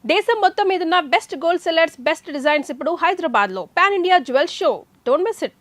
దేశం మొత్తం మీదున్న best gold sellers, best designs ఇప్పుడు హైదరాబాద్ లో pan India jewel show. Don't miss it.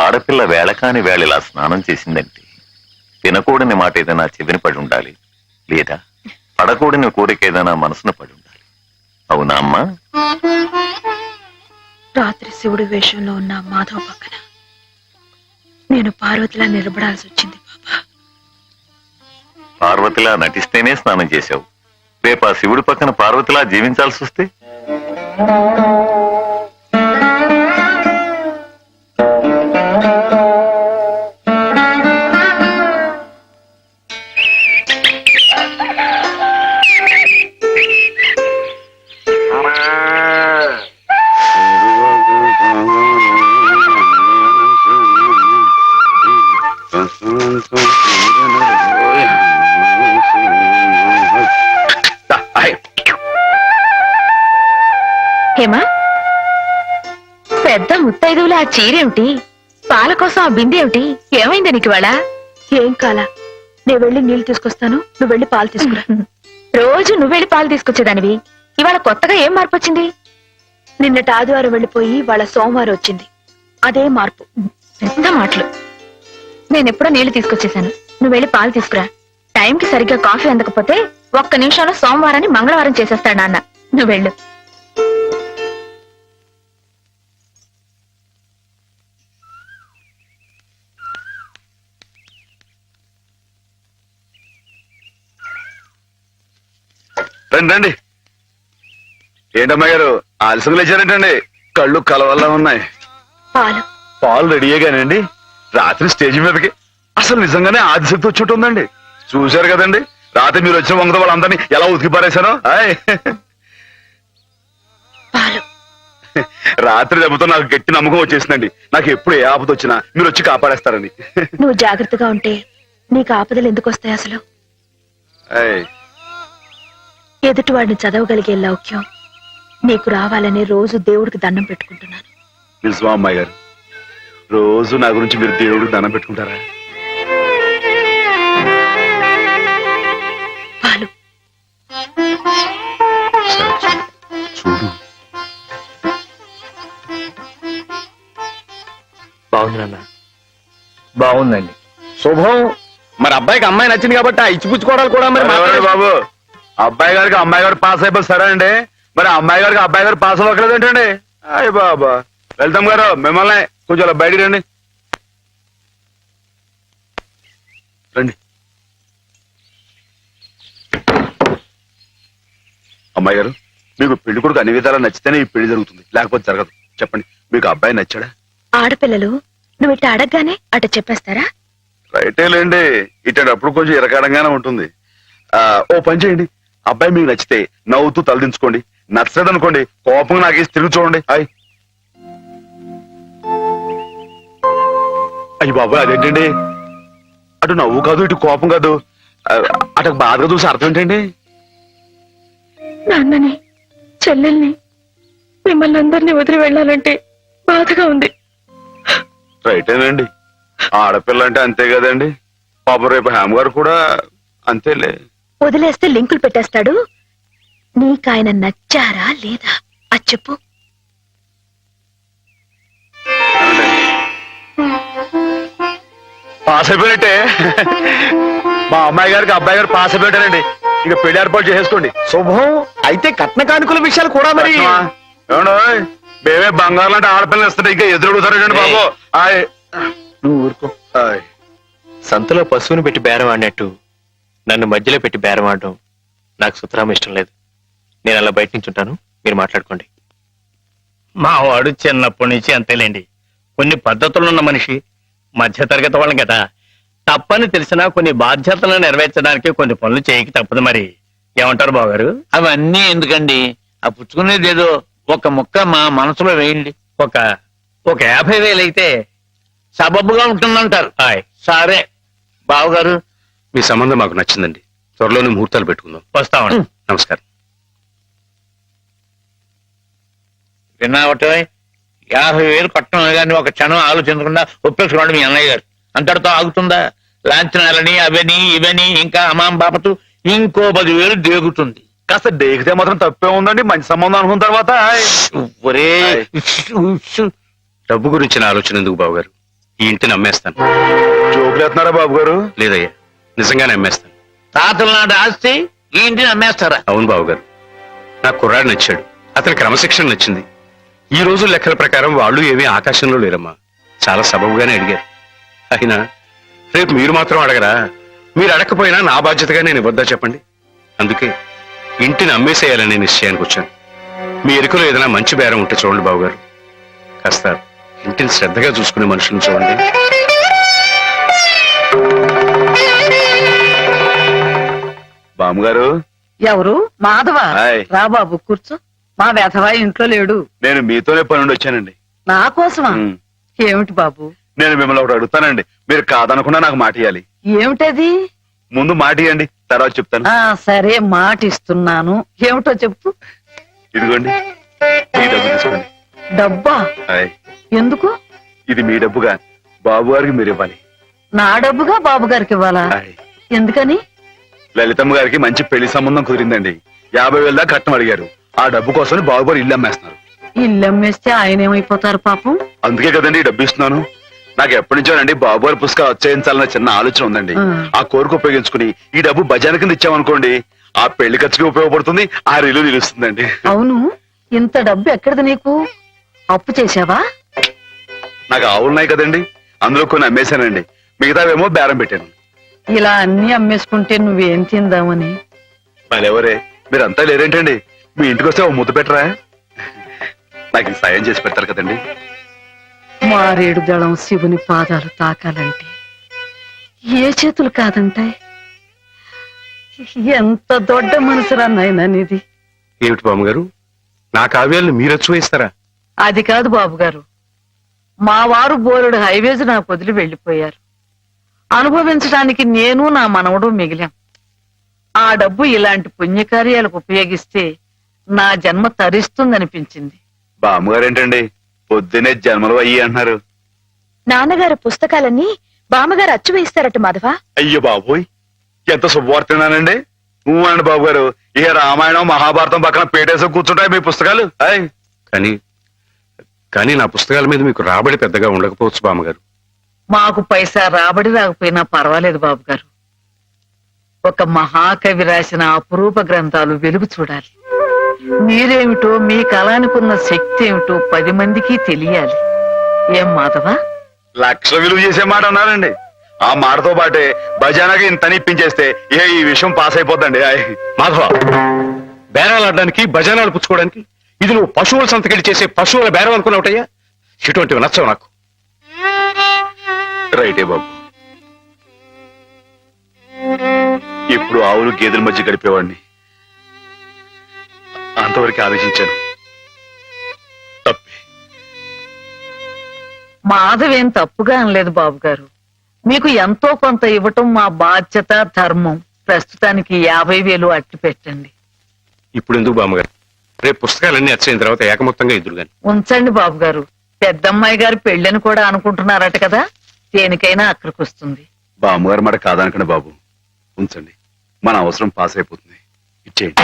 ఆడపిల్ల వేళకాని వేళ ఇలా స్నానం చేసిందంటే తినకూడని మాట ఏదైనా చెవిని పడి ఉండాలి, లేదా పడకూడని కోరిక ఏదైనా మనసును పడి ఉండాలి. అవునా అమ్మా? రాత్రి శివుడి వేషంలో ఉన్న మాధవ్ పక్కన నేను పార్వతిలా నిలబడాల్సి వచ్చింది బాబా. పార్వతిలా నటిస్తేనే స్నానం చేశావు. రేపు ఆ శివుడి పక్కన పార్వతిలా జీవించాల్సి వస్తే హేమా, పెద్ద ముత్తైదువులు ఆ చీరేమిటి, పాల కోసం ఆ బిందెేమిటి, ఏమైంది నీకు ఇవాళ? ఏం కాలా, నేను వెళ్ళి నీళ్లు తీసుకొస్తాను, నువ్వు వెళ్ళి పాలు తీసుకురా. రోజు నువ్వు వెళ్ళి పాలు తీసుకొచ్చేదానివి, ఇవాళ కొత్తగా ఏం మార్పు వచ్చింది? నిన్నటి ఆదివారం వెళ్ళిపోయి వాళ్ళ సోమవారం వచ్చింది, అదే మార్పు. పెద్ద మాటలు. నేనెప్పుడో నీళ్లు తీసుకొచ్చేసాను, నువ్వు వెళ్ళి పాలు తీసుకురా. టైంకి సరిగ్గా కాఫీ అందకపోతే ఒక్క నిమిషంలో సోమవారాన్ని మంగళవారం చేసేస్తాడు నాన్న. నువ్వు వెళ్ళు. రండి రండి. ఏంటమ్మా గారు ఆలస్యం లేచారంటండి? కళ్ళు కలవల్లా ఉన్నాయి. పాలు పాలు రెడీయేగానండి. రాత్రి స్టేజ్ మీదకి అసలు నిజంగానే ఆదిశక్తి వచ్చి ఉంటుందండి. చూశారు కదండి రాత్రి మీరు వచ్చిన వంగతో వాళ్ళందరినీ ఎలా ఉతికి పారేశానో. పాలు రాత్రి దెబ్బతో నాకు గట్టి నమ్మకం వచ్చేసిందండి. నాకు ఎప్పుడు ఏ ఆపద వచ్చినా మీరు వచ్చి కాపాడేస్తారని. నువ్వు జాగ్రత్తగా ఉంటే నీకు ఆపదలు ఎందుకు వస్తాయి అసలు? ఎదుటి వాడిని చదవగలిగే లౌక్యం నీకు రావాలని రోజు దేవుడికి దండం పెట్టుకుంటున్నాను. నిజమా అమ్మాయి గారు? రోజు నా గురించి మీరు దేవుడికి దండం పెట్టుకుంటారా? పాలు చూడు. బాగుంది నాన్న, బాగుందండి. శుభం. మరి అబ్బాయికి అమ్మాయి నచ్చింది కాబట్టి ఆ ఇచ్చిపుచ్చుకోవడాలు కూడా మరి బాబు, అబ్బాయి గారికి అమ్మాయి గారు పాస్ అయిపోయి సరే అండి, మరి అమ్మాయి గారికి అబ్బాయి గారు పాస్ అవ్వట్లేదు ఏంటండి? అయ్య బాబా. వెళ్తాం గారు మిమ్మల్ని కొంచెం అలా బయటికి రండి. రండి. అమ్మాయి గారు, మీకు పెళ్లి కొడుకు అన్ని విధాలా నచ్చితేనే ఈ పెళ్లి జరుగుతుంది, లేకపోతే జరగదు. చెప్పండి, మీకు అబ్బాయి నచ్చాడా? ఆడపిల్లలు నువ్వు ఇట్ట అడగగానే అట చెప్పేస్తారా? రైటే లేండి, ఇటప్పుడు కొంచెం ఇరకాడంగానే ఉంటుంది. ఓ పని చేయండి, అబ్బాయి మీకు నచ్చితే నవ్వుతూ తలదించుకోండి, నచ్చలేదనుకోండి కోపంగా నాకేసి తిరిగి చూడండి. అయ్యి బాబాయ్, అదేంటండి? అటు నవ్వు కాదు ఇటు కోపం కాదు, అటు బాధగా చూసి అర్థం ఏంటండి? నాన్నని, చెల్లెల్ని, మిమ్మల్ని అందరినీ వదిలి వెళ్ళాలంటే బాధగా ఉంది. రైటేనండి, ఆడపిల్ల అంటే అంతే కదండి. పాపం రేపు హేమ గారు కూడా అంతేలే. వదిలేస్తే లింకులు పెట్టేస్తాడు. నీ నీకాయన నచ్చారా లేదా అది చెప్పు. పాస్ అయిపోయినట్టే. మా అమ్మాయి గారికి అబ్బాయి గారు పాస్ అయిపోయారండి. ఇక పెళ్లి ఏర్పాటు చేసేసుకోండి. శుభం. అయితే కట్న కానుకల విషయాలు కూడా మరి ఏమండో మేమే బంగారం లాంటి ఆడపిల్లలు ఇస్తుంటే ఇంకా ఎదురుగుతారండి బాబు. ఆయ్. నువ్వు ఊరుకో. ఆయ్. సంతలో పశువుని పెట్టి బేరం ఆడినట్టు నన్ను మధ్యలో పెట్టి బేరం ఆడడం నాకు సుతరాం ఇష్టం లేదు. నేను అలా బయట నుంచి ఉంటాను, మీరు మాట్లాడుకోండి. మా వాడు చిన్నప్పటి నుంచి అంతేలేండి. కొన్ని పద్ధతులున్న మనిషి, మధ్యతరగతి వాళ్ళం కదా. తప్పని తెలిసినా కొన్ని బాధ్యతలను నెరవేర్చడానికి కొన్ని పనులు చేయక తప్పదు. మరి ఏమంటారు బావగారు? అవన్నీ ఎందుకండి, ఆ పుచ్చుకునేది ఏదో ఒక ముక్క మా మనసులో వేయండి. ఒక 50,000 అయితే సబబుగా ఉంటుందంటారు. హాయ్, సరే బావగారు, మీ సంబంధం మాకు నచ్చిందండి. త్వరలోనే ముహూర్తాలు పెట్టుకుందాం. వస్తామండి. నమస్కారం. విన్నావటే 50,000 కట్టడం కానీ ఒక క్షణం ఆలోచించకుండా ఒప్పేసుకోండి మీ అన్నయ్య గారు. అంతటితో ఆగుతుందా? లాంఛనాలని అవని ఇవని ఇంకా అమాం బాపతు ఇంకో 10,000 దేగుతుంది. కాస్త డేకితే మాత్రం తప్పే ఉందండి. మంచి సంబంధం అనుకున్న తర్వాత ఆయ్. ఒరే డబ్బు గురించిన ఆలోచన ఎందుకు బావగారు? ఈ ఇంటిని అమ్మేస్తాను. జోకులు ఎత్తున్నారా బాబు గారు? లేదయ్యా, నిజంగానే అమ్మేస్తాను. తాతల నాటి ఆస్తి ఈ ఇంటిని అమ్మేస్తారా? అవును బావగారు, నాకు కుర్రాడు నచ్చాడు. అతని క్రమశిక్షణ నచ్చింది. ఈ రోజు లెక్కల ప్రకారం వాళ్ళు ఏమీ ఆకాశంలో లేరమ్మా. చాలా సబబుగానే అడిగారు. అయినా రేపు మీరు మాత్రం అడగరా? మీరు అడగకపోయినా నా బాధ్యతగా నేను ఇవ్వద్దా చెప్పండి. అందుకే ఇంటిని అమ్మేసేయాలనే నిశ్చయానికి వచ్చాను. మీ ఎరుకలో ఏదైనా మంచి బేరం ఉంటే చూడండి బావగారు. కాస్త ఇంటిని శ్రద్ధగా చూసుకునే మనుషులను చూడండి. బామ్మగారు, ఎవరు? మాధవ. హాయ్. రా బాబు కూర్చో. మా వెధవా ఇంట్లో లేడు. నేను మీతోనే పని నుండి వచ్చానండి. నా కోసమా? ఉమ్. ఏమిటి బాబు? నేను మిమ్మల్ని ఒకటి అడుగుతానండి. మీరు కాదనకుండా నాకు మాట ఇవ్వాలి. ఏమిటది? ముందు మాట ఇవ్వండి, తర్వాత చెప్తాను. సరే మాట ఇస్తున్నాను. ఏమిటో చెప్పు. ఇదిగోండి, ఈ డబ్బు తీసుకోండి. డబ్బా? ఆయ్. ఎందుకు? ఇది మీ డబ్బుగా బాబు గారికి మీరు ఇవ్వాలి. నా డబ్బుగా బాబు గారికి ఇవ్వాలా? ఆయ్. ఎందుకని? లలితమ్మ గారికి మంచి పెళ్లి సంబంధం కుదిరిందండి. 50,000 దాకా కట్నం అడిగారు. ఆ డబ్బు కోసం బాబు గారు ఇల్లు అమ్మేస్తున్నారు. ఇల్లు అమ్మేస్తే ఆయన ఏమైపోతారు పాపం? అందుకే కదండి ఈ డబ్బు ఇస్తున్నాను. నాకు ఎప్పటి నుంచోనండి బాబు గారి పుస్తకాలు వచ్చేయించాలన్న చిన్న ఆలోచన ఉందండి. ఆ కోరిక ఉపయోగించుకుని ఈ డబ్బు బజార్ కింద ఇచ్చామనుకోండి, ఆ పెళ్లి ఖర్చుకి ఉపయోగపడుతుంది, ఆ ఇల్లు నిలుస్తుందండి. అవును, ఇంత డబ్బు ఎక్కడిది నీకు? అప్పు చేశావా? నాకు ఆవులున్నాయి కదండి, అందులో కొన్ని అమ్మేశానండి. మిగతావేమో బేరం పెట్టాను. ఇలా అన్ని అమ్మేసుకుంటే నువ్వేం తిందామని. మరెవరే, మీరంతా లేరేంటండి? మీ ఇంటికి వస్తే ఓ ముద్దు పెట్టరా? నాకు ఈ సాయం చేసి పెడతారు కదండి. మారేడు దళం శివుని పాదాలు తాకాలంటే ఏ చేతులు కాదంటాయి? ఎంత దొడ్డ మనసురా నాయనా నీది. ఏమిటి బామ్మగారు, నా కావ్యాలను మీరు అచ్చువేస్తారా? అది కాదు బాబు గారు, మా వారు బోలుడు హైవేస్ నాకు వదిలి వెళ్లిపోయారు. అనుభవించడానికి నేను నా మనవడు మిగిలాం. ఆ డబ్బు ఇలాంటి పుణ్యకార్యాలకు ఉపయోగిస్తే నా జన్మ తరిస్తుందనిపించింది. బామ్మగారు ఏంటండి పొద్దునే జన్మలు అయ్యి అంటున్నారు? నాన్నగారు పుస్తకాలన్నీ బామ్మగారు అచ్చు వేయిస్తారట మాధవ. అయ్యో బాబోయ్, ఎంత శుభవార్తనానండి. అనండి బాబు గారు, ఇక రామాయణం మహాభారతం పక్కన పేటేసి కూర్చుంటాయి మీ పుస్తకాలు. ఆయ్. కానీ నా పుస్తకాల మీద మీకు రాబడి పెద్దగా ఉండకపోవచ్చు బామ్మగారు. మాకు పైసా రాబడి రాకపోయినా పర్వాలేదు బాబు గారు. ఒక మహాకవి రాసిన అపురూప గ్రంథాలు వెలుగు చూడాలి. మీరేమిటో, మీ కళానికున్న శక్తి ఏమిటో 10 మందికి తెలియాలి. ఏం మాధవా? లక్ష విలువ చేసే మాట అన్నారండి. ఆ మాటతో పాటే భజానాగా ఇంత ఇప్పించేస్తే ఈ విషయం పాస్ అయిపోద్దండి. ఆయ్. మాధవ, బేరాలు ఆడడానికి భజనాలు పుచ్చుకోవడానికి ఇది నువ్వు పశువుల సంతకెళ్ళి చేసే పశువుల బేరం అనుకున్నావుటయ్యా. ఇటువంటివి నచ్చవు నాకు. రైటే బాబు, ఇప్పుడు ఆవులు గేదెల మధ్య గడిపేవాడిని. అంతవరకు ఆలోచించాను. తప్పే. మాధవేం తప్పుగా అనలేదు బాబు గారు. మీకు ఎంతో కొంత ఇవ్వటం మా బాధ్యత, ధర్మం. ప్రస్తుతానికి 50,000 అట్టి పెట్టండి. ఇప్పుడు ఎందుకు బామ్మగారు? రేపు పుస్తకాలన్నీ వచ్చైన తర్వాత ఏకమొత్తంగా ఇద్దరు గాని. ఉంచండి బాబు గారు. పెద్దమ్మాయి గారు పెళ్ళని కూడా అనుకుంటున్నారట కదా, దేనికైనా అక్కడికి వస్తుంది. బామ్మగారు మాట కాదనకండి బాబు, ఉంచండి. మన అవసరం పాస్ అయిపోతుంది. ఇచ్చేయండి.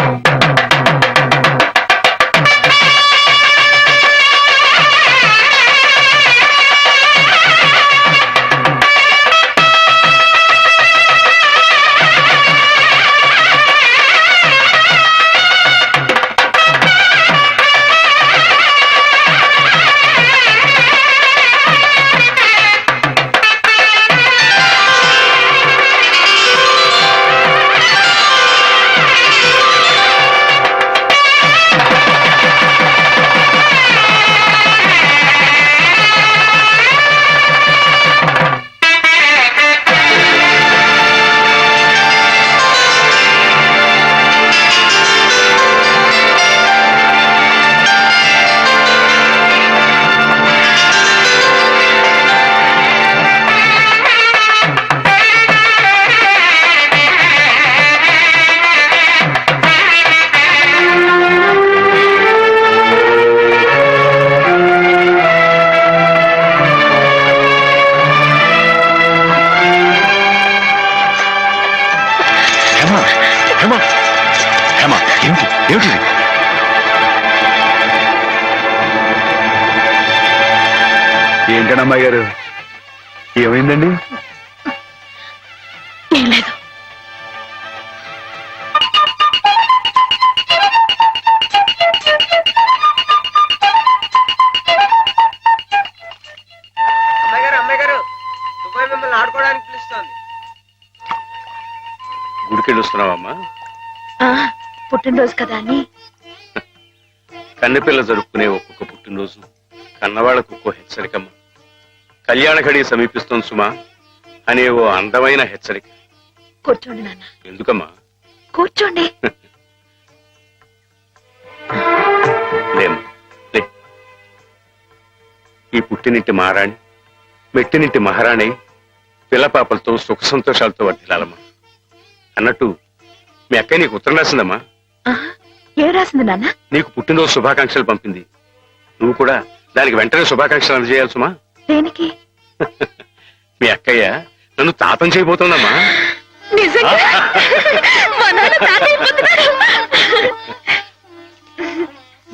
ఏమిటిది? ఏంటండి అమ్మాయి గారు, ఏమైందండి? ఏం లేదు. గుడికెళ్ళి వస్తున్నావమ్మా? ఆ, పుట్టినరోజు కదా అని. కన్నెపిల్ల జరుపుకునే ఒక్కొక్క పుట్టినరోజు కన్నవాళ్లకు ఒక్కో హెచ్చరికమ్మ. కళ్యాణ ఘడి సమీపిస్తోంది సుమా అనే ఓ అందమైన హెచ్చరిక. కూర్చోండి నాన్న, ఎందుకమ్మా? కూర్చోండి. లేమ్మా, లే. ఈ పుట్టినింటి మహారాణి మెట్టినింటి మహారాణి పిల్లపాపలతో సుఖ సంతోషాలతో వర్ధిల్లాలమ్మా. అన్నట్టు మీ అక్కయ్య నీకు ఉత్తరం రాసిందమ్మా. ఆహా, ఏం రాసింది నాన్న? నీకు పుట్టినరోజు శుభాకాంక్షలు పంపింది. నువ్వు కూడా దానికి వెంటనే శుభాకాంక్షలు అందజేయాలి సుమా. దేనికి? మీ అక్కయ్య నన్ను తాతం చేయబోతోందమ్మా. నిజంగా? మా నాన్న తాత అయిపోతున్నారు.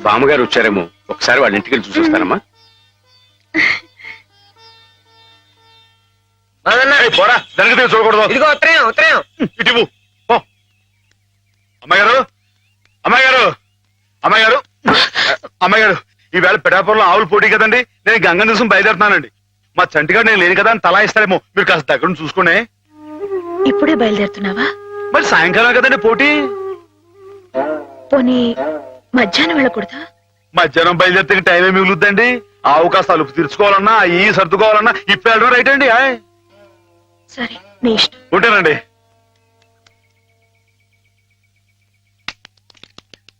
బామ్మగారు వచ్చారేమో, ఒకసారి వాళ్ళ ఇంటికి వెళ్ళి చూసొస్తానమ్మా. పోరా, జరిగితే చూడకూడదు. ఇదిగో ఉత్తరం ఉత్తరం. ఇటు అమ్మాయి గారు, అమ్మాయి గారు, అమ్మాయి గారు, అమ్మాయి గారు, ఈవేళ పిఠాపురంలో ఆవులు పోటీ కదండి. నేను గంగ నిజం బయలుదేరుతున్నానండి. మా చంటిగాడు నేను లేని కదా అని తలా ఇస్తాడేమో, మీరు కాస్త దగ్గర నుంచి చూసుకోండి. ఇప్పుడే బయలుదేరుతున్నావా? మరి సాయంకాలం కదండి పోటీ. పోనీ మధ్యాహ్నం వెళ్ళకూడదా? మధ్యాహ్నం బయలుదేరితే టైం ఏమి మిగులుద్దండి. ఆవు కాస్త అలుపు తీర్చుకోవాలన్నా, ఈ సర్దుకోవాలన్నా ఇప్పుడు వెళ్ళడం రైట్ అండి. సరే, నీ ఇష్టం. ఉంటానండి.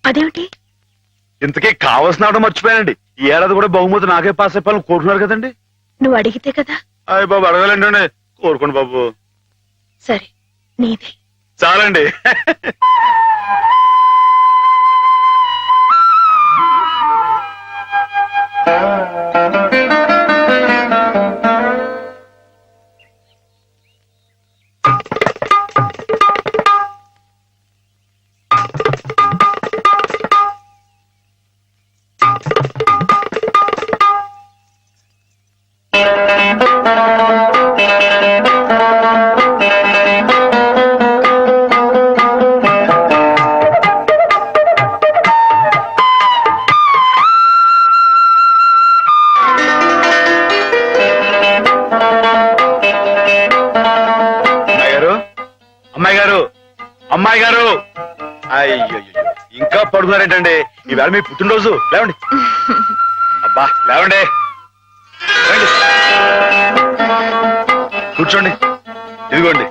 అదేమిటి? ఇంతకీ కావాల్సిన ఆవిడ మర్చిపోయానండి. ఈ ఏడాది కూడా బహుమతి నాకే పాస్ అయిపోవాలని కోరుకున్నారు కదండి. నువ్వు అడిగితే కదా. అయ్య బాబు, అడగాలండి. కోరుకోండి బాబు. సరే, నీదే. చాలండి. అమ్మాయి గారు, అమ్మాయి గారు, అయ్యో ఇంకా పడుకున్నారేంటండి? ఈవేళ మీ పుట్టినరోజు. లేవండి. అబ్బా లేవండి, రండి. కూర్చోండి. ఇదిగోండి,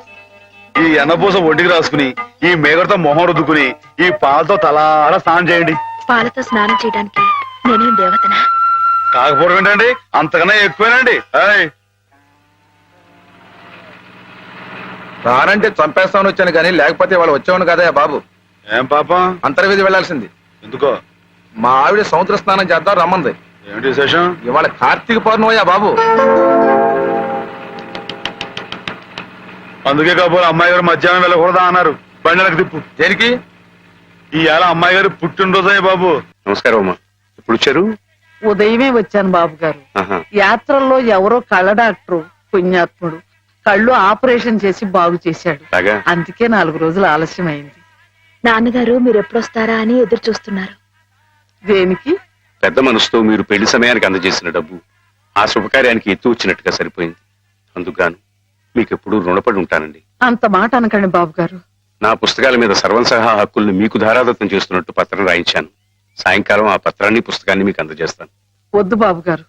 ఈ ఎన్నపూస ఒంటికి రాసుకుని, ఈ మేగడతో మొహం రుద్దుకుని, ఈ పాలతో తలారా స్నానం చేయండి. పాలతో స్నానం చేయడానికి నేనేం దేవతనా? కాకపోవడం ఏంటండి, అంతకన్నా ఎక్కువేనండి. రానంటే చంపేస్తామని వచ్చాను కానీ లేకపోతే వాళ్ళు వచ్చేవాడు కదా బాబు. ఏం పాపం? అంతర్వేది వెళ్లాల్సింది. ఎందుకో? మా ఆవిడ సముద్ర స్నానం చేద్దాం రమ్మంది. ఏమిటి విశేషం? ఇవాళ కార్తీక పౌర్ణమయ్యా బాబు. అందుకే కాబోలు అమ్మాయి గారు మధ్యాహ్నం వెళ్ళకూడదా అన్నారు. బండలకు తిప్పు. దేనికి? ఈ ఏళ అమ్మాయి గారు పుట్టినరోజే బాబు. నమస్కారం అమ్మా. ఎప్పుడు వచ్చారు? ఉదయమే వచ్చాను బాబు గారు. ఆహా. యాత్రల్లో ఎవరో కళ్ళ డాక్టరు పుణ్యాత్ముడు కళ్ళు ఆపరేషన్ చేసి బాగు చేశాడు. అలాగా? అందుకే 4 రోజులు ఆలస్యమైంది. నాన్నగారు మీరు ఎప్పుడొస్తారా అని ఎదురు చూస్తున్నారు. దేనికి? పెద్ద మనసుతో మీరు పెళ్లి సమయానికి అందజేసిన డబ్బు ఆ శుభకార్యానికి ఎత్తు వచ్చినట్టుగా సరిపోయింది. అందుకుగాను మీకు ఎప్పుడు రుణపడి ఉంటానండి. అంత మాట అనకండి బాబు గారు. నా పుస్తకాల మీద సర్వం సహా హక్కుల్ని మీకు ధారాదత్తం చేస్తున్నట్టు పత్రం రాయించాను. సాయంకాలం ఆ పత్రాన్ని పుస్తకాన్ని మీకు అందజేస్తాను. వద్దు బాబు గారు,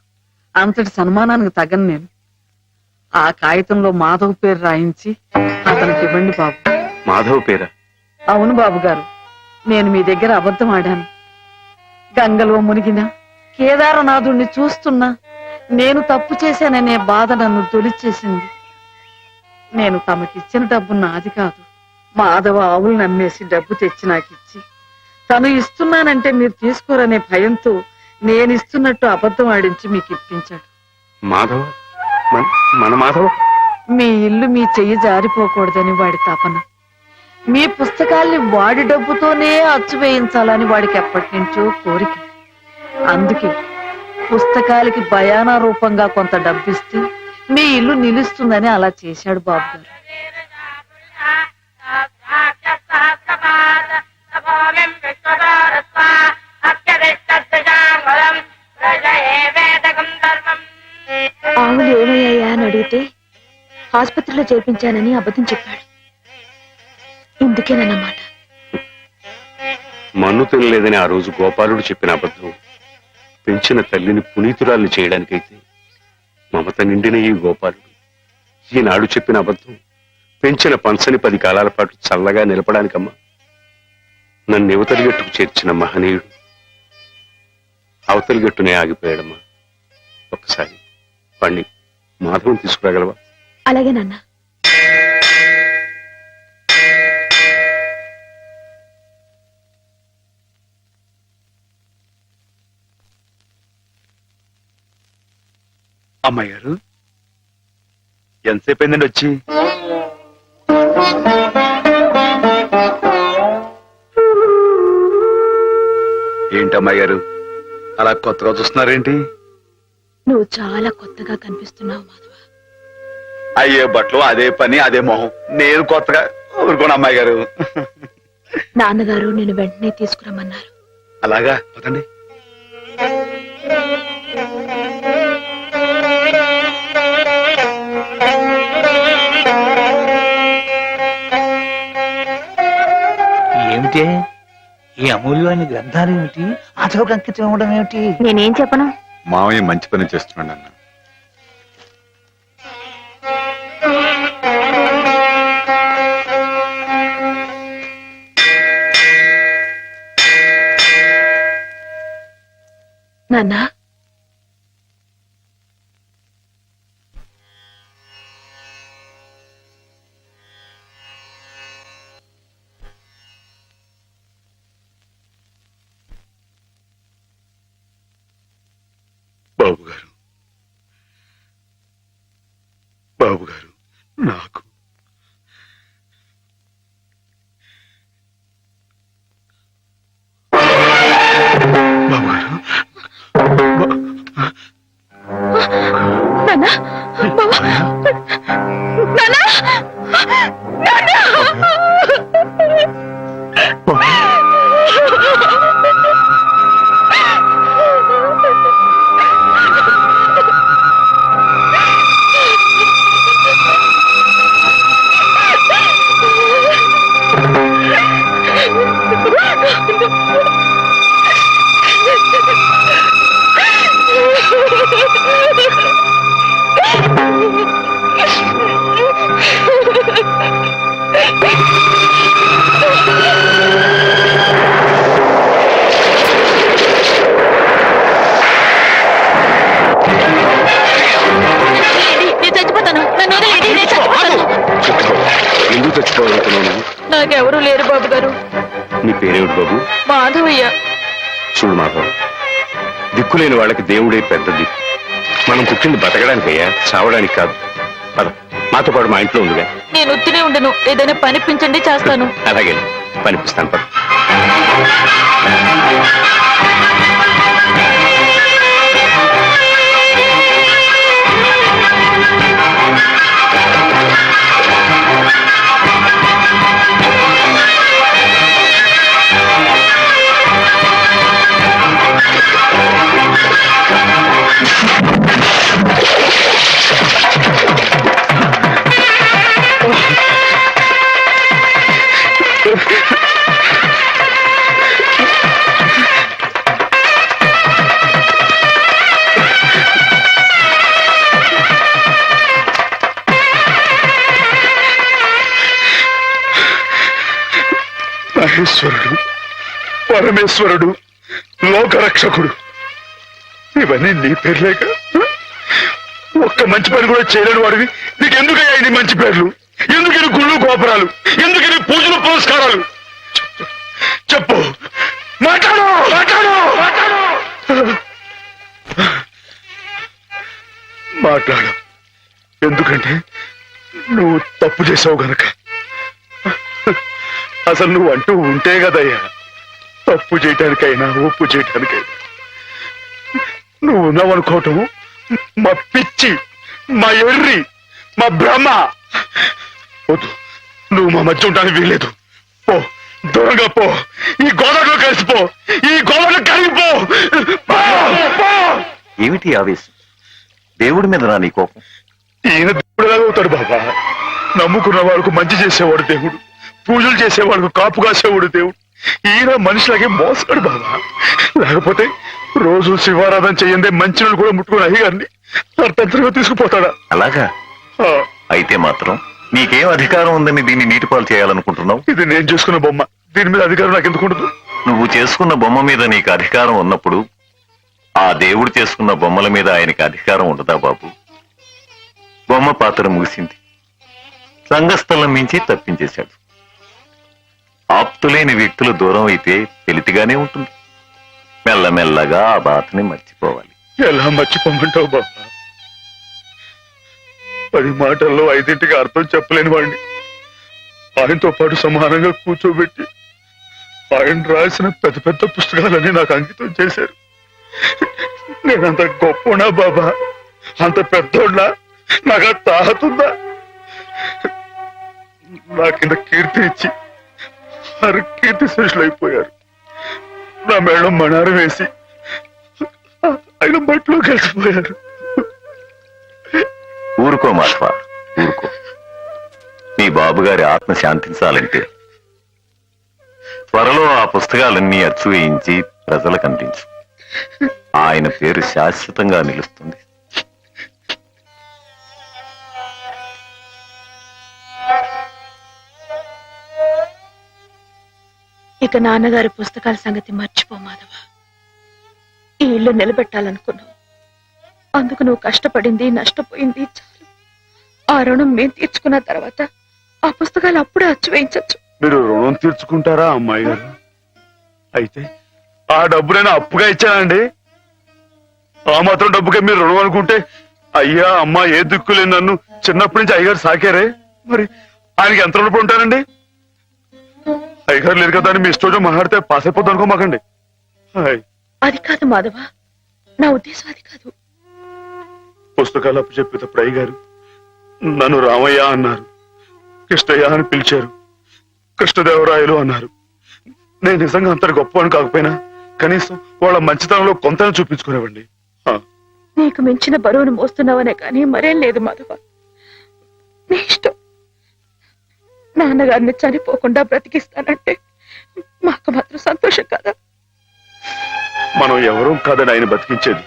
అంతటి సన్మానానికి తగను నేను. ఆ కాగితంలో మాధవ్ పేరు రాయించి అతనికి ఇవ్వండి బాబు. మాధవ్ పేరా? అవును బాబు గారు, నేను మీ దగ్గర అబద్ధం ఆడాను. గంగలో మునిగినా కేదారనాథుణ్ణి చూస్తున్నా నేను తప్పు చేశాననే బాధ నన్ను తొలిచేసింది. నేను తమకిచ్చిన డబ్బు నాది కాదు. మాధవ ఆవులు నమ్మేసి డబ్బు తెచ్చి నాకిచ్చి తను ఇస్తున్నానంటే మీరు తీసుకోరనే భయంతో నేను ఇస్తున్నట్టు అబద్ధం ఆడించి మీకు ఇప్పించాడు. మాధవ్? మన మాధవ్? మీ ఇల్లు మీ చెయ్యి జారిపోకూడదని వాడి తపన. మీ పుస్తకాల్ని వాడి డబ్బుతోనే అచ్చు వేయించాలని వాడికి ఎప్పటి నుంచో కోరిక. అందుకే పుస్తకాలకి బయానా రూపంగా కొంత డబ్బిస్తే మీ ఇల్లు నిలుస్తుందని అలా చేశాడు బాబు గారు. ఆవులు ఏమయ్యాయా అని అడిగితే ఆసుపత్రిలో చేర్పించానని అబద్ధం చెప్పాడు. ఇందుకేనన్నమాట. మన్ను తినలేదని ఆ రోజు గోపాలుడు చెప్పిన అబద్ధం పెంచిన తల్లిని పునీతురాల్ని చేయడానికైతే మమత నిండిన ఈ గోపాలుడు ఈనాడు చెప్పిన అబద్ధం పెంచిన పంచని 10 కాలాల పాటు చల్లగా నిలపడానికమ్మా. నన్ను యువతలి గట్టుకు చేర్చిన మహనీయుడు అవతలి గట్టునే ఆగిపోయాడమ్మా. ఒక్కసారి పండి మాధవం తీసుకురాగలవా? అలాగే నాన్న. అమ్మాయి గారు ఎంతసేపు అయిందండి వచ్చి? ఏంటి అమ్మాయి గారు అలా కొత్తగా చూస్తున్నారేంటి? నువ్వు చాలా కొత్తగా కనిపిస్తున్నావు మాధవ. అయ్యే బట్టలు అదే పని అదే మొహం, నేను కొత్తగా ఊరుకోను అమ్మాయి గారు. నాన్నగారు నేను వెంటనే తీసుకురమ్మన్నారు. అలాగా పదండి. ఏమిటి ఈ అమూల్యమైన గ్రంథాలు ఏమిటి? ఆచోకు అంకితం ఇవ్వడం ఏమిటి? నేనేం చెప్పను. మామయ్య మంచి పని చేస్తున్నాడు అన్న. నాన్న బాబు గారు నాకు బాబు గారు నాన్న బాబా నాన్న ఎందుకు చచ్చిపోవాలనుకున్నావు? నాకెవరూ లేరు బాబు గారు. నీ పేరేమిటి బాబు? మాధవయ్య. చూడు మాధవ్, దిక్కులేని వాళ్ళకి దేవుడే పెద్ద దిక్కు. మనం పుట్టింది బతకడానికయ్యా, చావడానికి కాదు. పద, మాతో పాటు మా ఇంట్లో ఉందిగా. నేను ఉత్తినే ఉండను, ఏదైనా పనిపించండి చేస్తాను. అలాగే పనిపిస్తాను. పద. మహేశ్వరుడు, పరమేశ్వరుడు, లోకరక్షకుడు, ఇవన్నీ నీ పేర్లేక? ఒక్క మంచి పని కూడా చేయలేని వాడివి నీకెందుకయ్యా ఇన్ని మంచి పేర్లు? ఎందుకని గుళ్ళు గోపురాలు? ఎందుకని పూజలు పురస్కారాలు? చెప్పు, మాట్లాడు మాట్లాడు మాట్లాడు. ఎందుకంటే నువ్వు తప్పు చేసావు గనక. అసలు నువ్వు అంటూ ఉంటే కదయ్యా తప్పు చేయటానికైనా ఒప్పు చేయటానికైనా. నువ్వు ఉన్నావు అనుకోవటం మా పిచ్చి, మా ఎర్రి, మా భ్రమ. వద్దు, నువ్వు మా మధ్య ఉండడానికి వీల్లేదు. పో, దూరంగా పో, ఈ గోదావరిలో కలిసిపో, ఈ గోదావరిలో కలిగిపో. ఏమిటి ఆవేశం? దేవుడి మీద నా నీ కోపం? ఈయన దేవుడులాగా అవుతాడు బాబా. నమ్ముకున్న వాళ్ళకు మంచి చేసేవాడు దేవుడు, పూజలు చేసేవాళ్ళకు కాపు కాసేవాడు దేవుడు. ఈయన మనిషిలాగే మోసాడు బాబా. లేకపోతే రోజు శివారాధన చెయ్యందే మంచి కూడా ముట్టుకుని అయ్యగారిని అర్థంతరంగా తీసుకుపోతాడా? అలాగా అయితే మాత్రం నీకేం అధికారం ఉందని దీన్ని నీటిపాలు చేయాలనుకుంటున్నావు? ఇది నేను చేసుకున్న బొమ్మ, దీని మీద అధికారం నాకు ఎందుకు ఉండదు? నువ్వు చేసుకున్న బొమ్మ మీద నీకు అధికారం ఉన్నప్పుడు ఆ దేవుడు చేసుకున్న బొమ్మల మీద ఆయనకి అధికారం ఉండదా బాబు? బొమ్మ పాత్ర ముగిసింది, రంగస్థలం మించి తప్పించేశాడు. ఆప్తులేని వ్యక్తులు దూరం అయితే తెలితిగానే ఉంటుంది. మెల్లమెల్లగా ఆ బాధని మర్చిపోవాలి. ఎలా మర్చిపోమంటావు బాబా? 10 మాటల్లో 5ంటికి అర్థం చెప్పలేని వాడిని ఆయనతో పాటు సమానంగా కూర్చోబెట్టి ఆయన రాసిన పెద్ద పెద్ద పుస్తకాలన్నీ నాకు అంకితం చేశారు. నేనంత గొప్పనా బాబా? అంత పెద్దోడ్నా? నాకు ఆ తాహతుందా? నా కింద కీర్తి ఇచ్చి వారు కీర్తి శేషులు అయిపోయారు. నా మేడం మణారం వేసి ఆయన బట్టలో కలిసిపోయారు. ఊరుకో మాధవ, ఊరుకో. నీ బాబు గారి ఆత్మ శాంతించాలంటే త్వరలో ఆ పుస్తకాలన్నీ అచ్చు వేయించి ప్రజలకు అందించు. ఆయన పేరు శాశ్వతంగా నిలుస్తుంది. ఇక నాన్నగారి పుస్తకాల సంగతి మర్చిపో మాధవ. ఈ ఇల్లు నిలబెట్టాలనుకున్నావు, అందుకు నువ్వు కష్టపడింది నష్టపోయింది చాలు. ఆ రుణం మేము తీర్చుకున్న తర్వాత ఆ పుస్తకాలు అప్పుడే అచ్చు వేయించచ్చు. మీరు రుణం తీర్చుకుంటారా అమ్మాయి గారు? అయితే ఆ డబ్బు నేను అప్పుగా ఇచ్చానండి. ఆ మాత్రం డబ్బుకే మీరు రుణం అనుకుంటే అయ్యా అమ్మా ఏ దిక్కులే నన్ను చిన్నప్పటి నుంచి అయ్యగారు సాకారే. మరి ఆయనకి ఎంత రుణపడి ఉంటానండి? అయ్యగారు లేదు కదా అని మీ ఇష్టం మాట్లాడితే పాస్ అయిపోద్ది అనుకోమాకండి. అది కాదు మాధవ, నా ఉద్దేశం అది కాదు. పుస్తకాలు అప్పు చెప్పేటప్పుడు అయ్యగారు నన్ను రామయ్య అన్నారు, కృష్ణయ్య అని పిలిచారు, కృష్ణదేవరాయలు అన్నారు. నేను నిజంగా అంత గొప్ప అని కాకపోయినా కనీసం వాళ్ళ మంచితనంలో కొంతను చూపించుకునేవండి. నీకు మించిన బరువును మోస్తున్నావనే కానీ మరేం లేదు మాధవ. నీ ఇష్టం. నాన్నగారిని చనిపోకుండా బ్రతికిస్తానంటే మాకు మాత్రం సంతోషం కదా? మనం ఎవరూ కాదని ఆయన బతికించేది.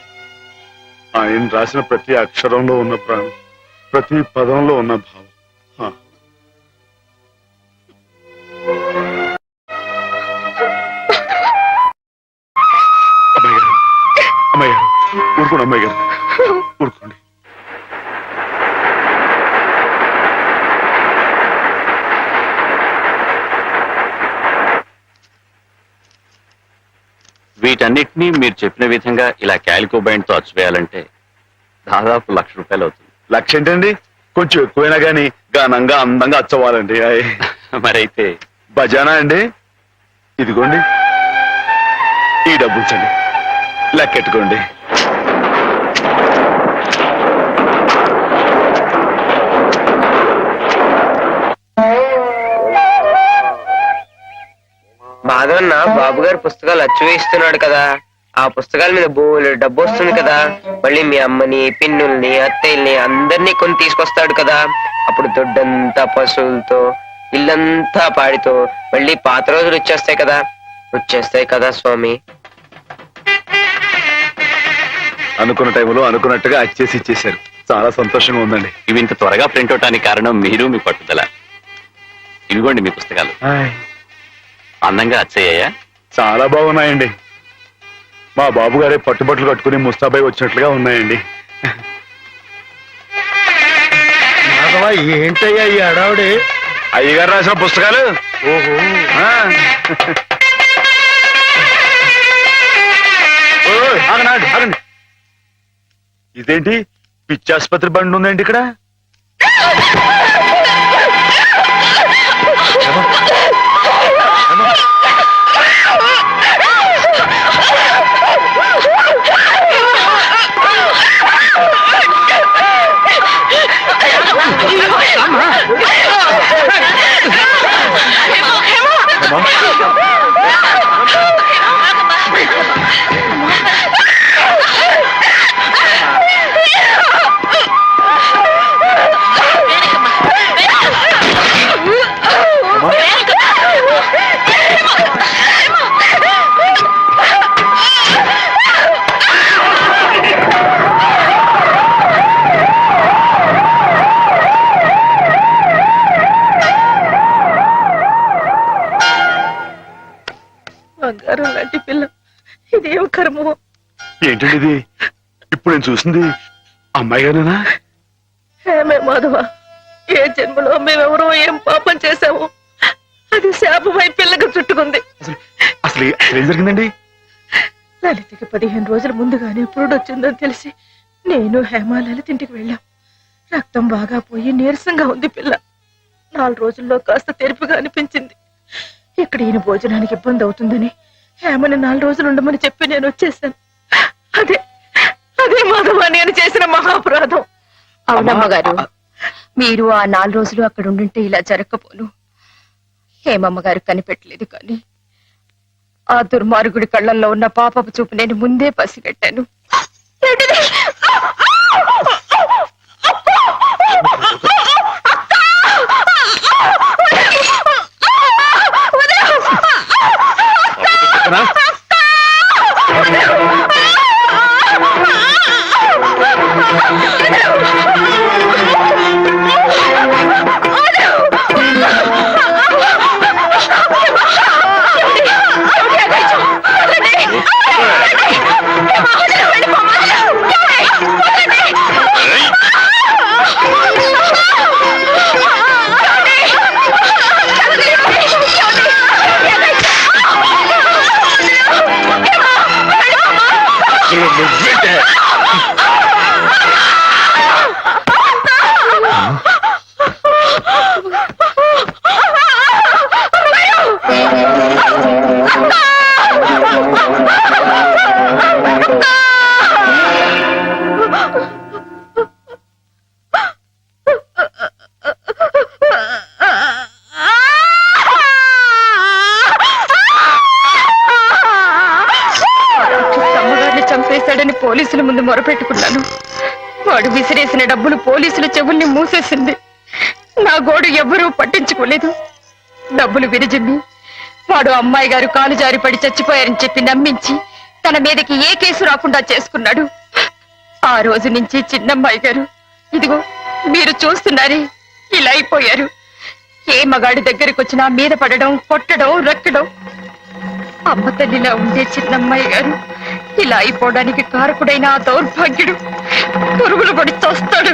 ఆయన రాసిన ప్రతి అక్షరంలో ఉన్న ప్రాణం, ప్రతి పదంలో ఉన్న భావం. అమ్మాయి గారు, అమ్మాయి గారు, ఊరుకోండి అమ్మాయి గారు, ఊరుకోండి. వీటన్నిటినీ మీరు చెప్పిన విధంగా ఇలా క్యాలికో బైండ్ తో అచ్చువేయాలంటే దాదాపు ₹1,00,000 అవుతుంది. 1,00,000 ఏంటండి? కొంచెం ఎక్కువైనా గానీ ఘనంగా అందంగా అచ్చవ్వాలండి. మరైతే బజానా అండి. ఇదిగోండి ఈ డబ్బు ఉంచండి, లెక్కెట్టుకోండి. మాధవన్న బాబు గారు పుస్తకాలు అచ్చు వేయిస్తున్నాడు కదా, ఆ పుస్తకాల మీద బోలు డబ్బు వస్తుంది కదా. మళ్ళీ మీ అమ్మని, పిన్నుల్ని, అత్తయ్యల్ని అందరినీ కొని తీసుకొస్తాడు కదా. అప్పుడు దొడ్డంతా పశువులతో, ఇల్లంతా పాడితో మళ్ళీ పాత రోజులు వచ్చేస్తాయి కదా స్వామి. అనుకున్న టైంలో అనుకున్నట్టుగా అచ్చేసి ఇచ్చేశారు. చాలా సంతోషంగా ఉందండి. ఇవి ఇంత త్వరగా ప్రింట్ అవటానికి కారణం మీరు, మీ పట్టుదల. ఇవిగోండి మీ పుస్తకాలు. అందంగా అచ్చయ్యాయా? చాలా బాగున్నాయండి. మా బాబు గారే పట్టుబట్టలు కట్టుకుని ముస్తాబాయి వచ్చినట్లుగా ఉన్నాయండి. ఏంటయ్యా ఈ అడావుడి? అయ్యగారు రాసిన పుస్తకాలు. ఓహో, ఆగండి ఆగండి. ఇదేంటి పిచ్చాసుపత్రి బండి ఉందండి ఇక్కడ? ఇదేం కర్మో. ఏంటండి ఇది? ఇప్పుడు నేను చూసింది అమ్మాయి గారేనా? ఏమే మాధవ, ఏ జన్మలో మేమెవరో ఏం పాపం చేశాము, అది శాపమై పిల్లగా చుట్టుకుంది. అసలు ఏం జరిగిందండి? లలితకి 15 రోజుల ముందుగానే పురుడు వచ్చిందని తెలిసి నేను హేమ లలిత ఇంటికి వెళ్ళాం. రక్తం బాగా పోయి నీరసంగా ఉంది పిల్ల. 4 రోజుల్లో కాస్త తెరుపుగా అనిపించింది. ఇక్కడ ఈయన భోజనానికి ఇబ్బంది అవుతుందని హేమని 4 రోజులు ఉండమని చెప్పి నేను వచ్చేసాను. అదే అదే మాధవ నేను చేసిన మహాపరాధం. అవునమ్మ గారు, మీరు ఆ 4 రోజులు అక్కడ ఉండుంటే ఇలా జరగకపోను. హేమమ్మ గారు కనిపెట్టలేదు కానీ ఆ దుర్మార్గుడి కళ్ళల్లో ఉన్న పాపపు చూపు నేను ముందే పసిగట్టాను. చంపేశాడని పోలీసుల ముందు మొరపెట్టుకున్నాను. వాడు విసిరేసిన డబ్బులు పోలీసుల చెవుల్ని మూసేసింది. నా గోడు ఎవ్వరూ పట్టించుకోలేదు. డబ్బులు విరిజిమ్మి వాడు అమ్మాయి గారు కాలు జారిపడి చచ్చిపోయారని చెప్పి నమ్మించి తన మీదకి ఏ కేసు రాకుండా చేసుకున్నాడు. ఆ రోజు నుంచి చిన్నమ్మాయి గారు ఇదిగో మీరు చూస్తున్నారే ఇలా అయిపోయారు. ఏ మగాడి దగ్గరికి వచ్చినా మీద పడడం, కొట్టడం, రక్కడం. అమ్మ తల్లిలా ఉండే చిన్నమ్మాయి గారు ఇలా అయిపోవడానికి కారకుడైన ఆ దౌర్భాగ్యుడు పురుగులు పడి చస్తాడు.